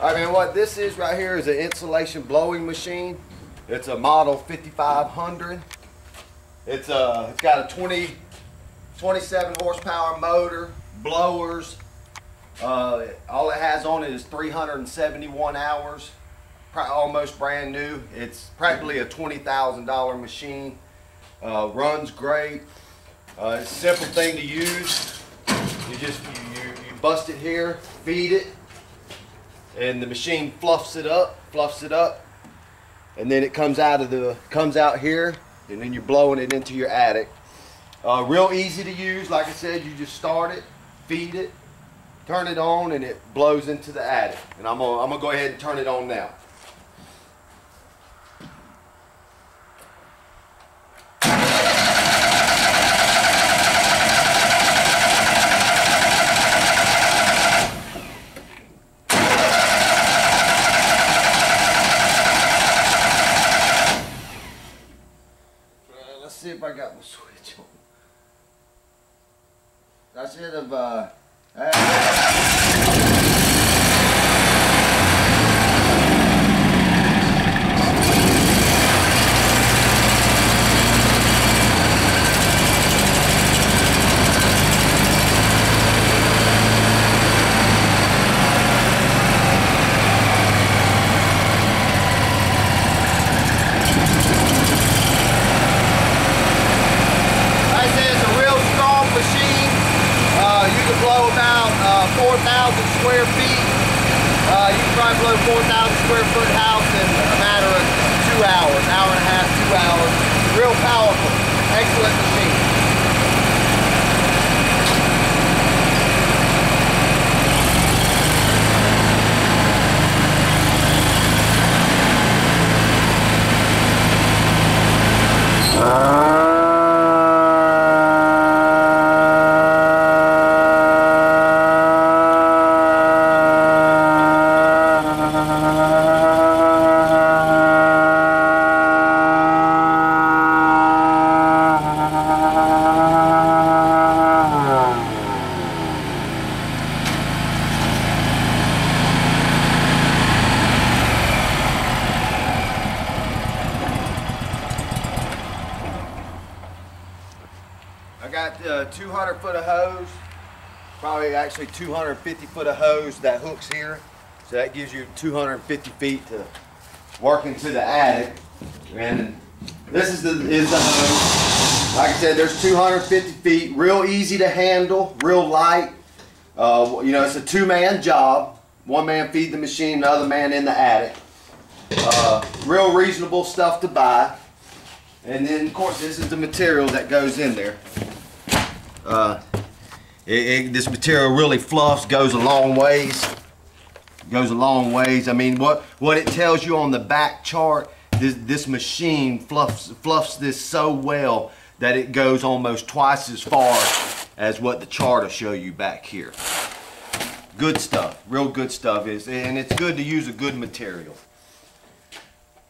All right, man, what this is right here is an insulation blowing machine. It's a model 5500. It's got a 27 horsepower motor, blowers. All it has on it is 371 hours, almost brand new. It's practically a $20,000 machine. Runs great. It's a simple thing to use. You bust it here, feed it, and the machine fluffs it up, and then it comes out here, and then you're blowing it into your attic. Real easy to use. Like I said, you just start it, feed it, turn it on, and it blows into the attic. And I'm gonna go ahead and turn it on now. Let's see if I got my switch on. I should have blow about 4,000 square feet. You can probably blow 4,000 square foot house in a matter of 2 hours, hour and a half, 2 hours. Real powerful, excellent machine. I got 200 foot of hose, probably actually 250 foot of hose that hooks here. So that gives you 250 feet to work into the attic. And this is the hose. Like I said, there's 250 feet, real easy to handle, real light. You know, it's a two-man job. One man feed the machine, the other man in the attic. Real reasonable stuff to buy. And then, of course, this is the material that goes in there. This material really fluffs, goes a long ways. Goes a long ways. I mean, what it tells you on the back chart, this machine fluffs this so well that it goes almost twice as far as what the chart will show you back here. Good stuff, real good stuff. And it's good to use a good material.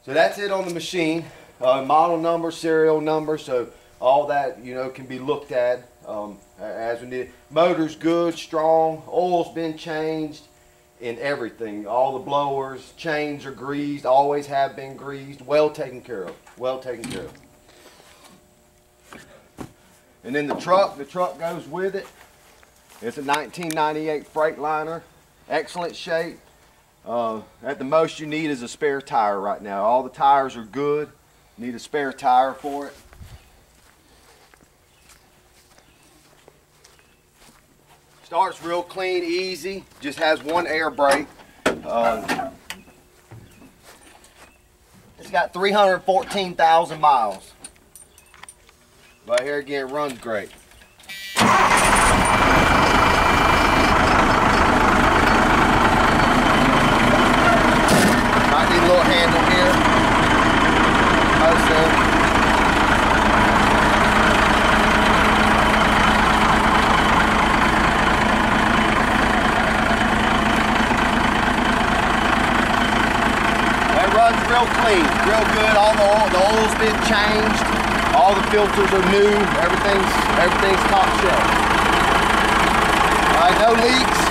So that's it on the machine. Model number, serial number, so all that, you know, can be looked at as we need. Motor's good, strong, oil's been changed, and everything. All the blowers, chains are greased, always have been greased, well taken care of, well taken care of. And then the truck goes with it. It's a 1998 Freightliner, excellent shape. At the most you need is a spare tire right now. All the tires are good. Need a spare tire for it. Starts real clean, easy. Just has one air brake. It's got 314,000 miles. Right here again, runs great. Might need a little handle here. That runs real clean, real good. All the oil's been changed. All the filters are new. Everything's top shelf. All right, no leaks,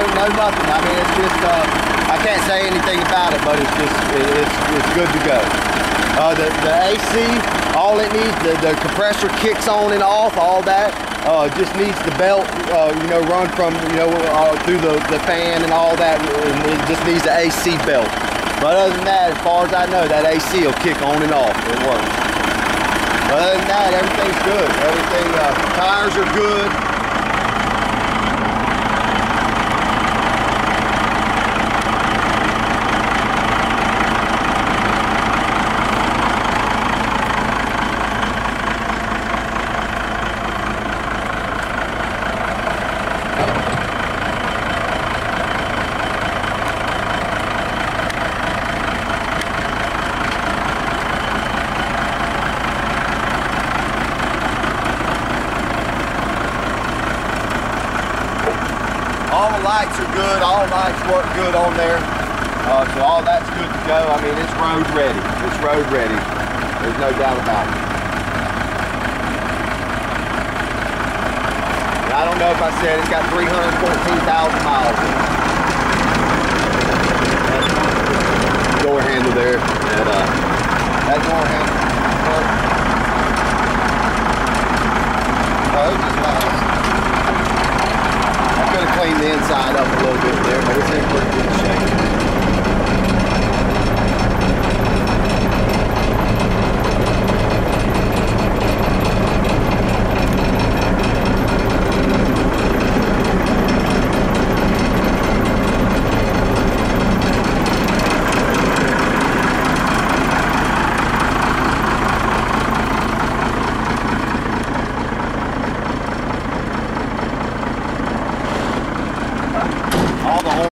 no nothing. I mean, it's just, I can't say anything about it, but it's good to go. The AC, all it needs, the compressor kicks on and off, all that. Just needs the belt, you know, run from, you know, through the fan and all that. And it just needs the AC belt. But other than that, as far as I know, that AC will kick on and off. It works. But other than that, everything's good. Everything, tires are good. All the lights are good, all the lights work good on there. So all that's good to go. I mean, it's road ready. It's road ready. There's no doubt about it. And I don't know if I said it's got 314,000 miles in it. That door handle there. And, that door handle works. Oh, it's just nice. I could have cleaned the inside up a little bit there, but it's in pretty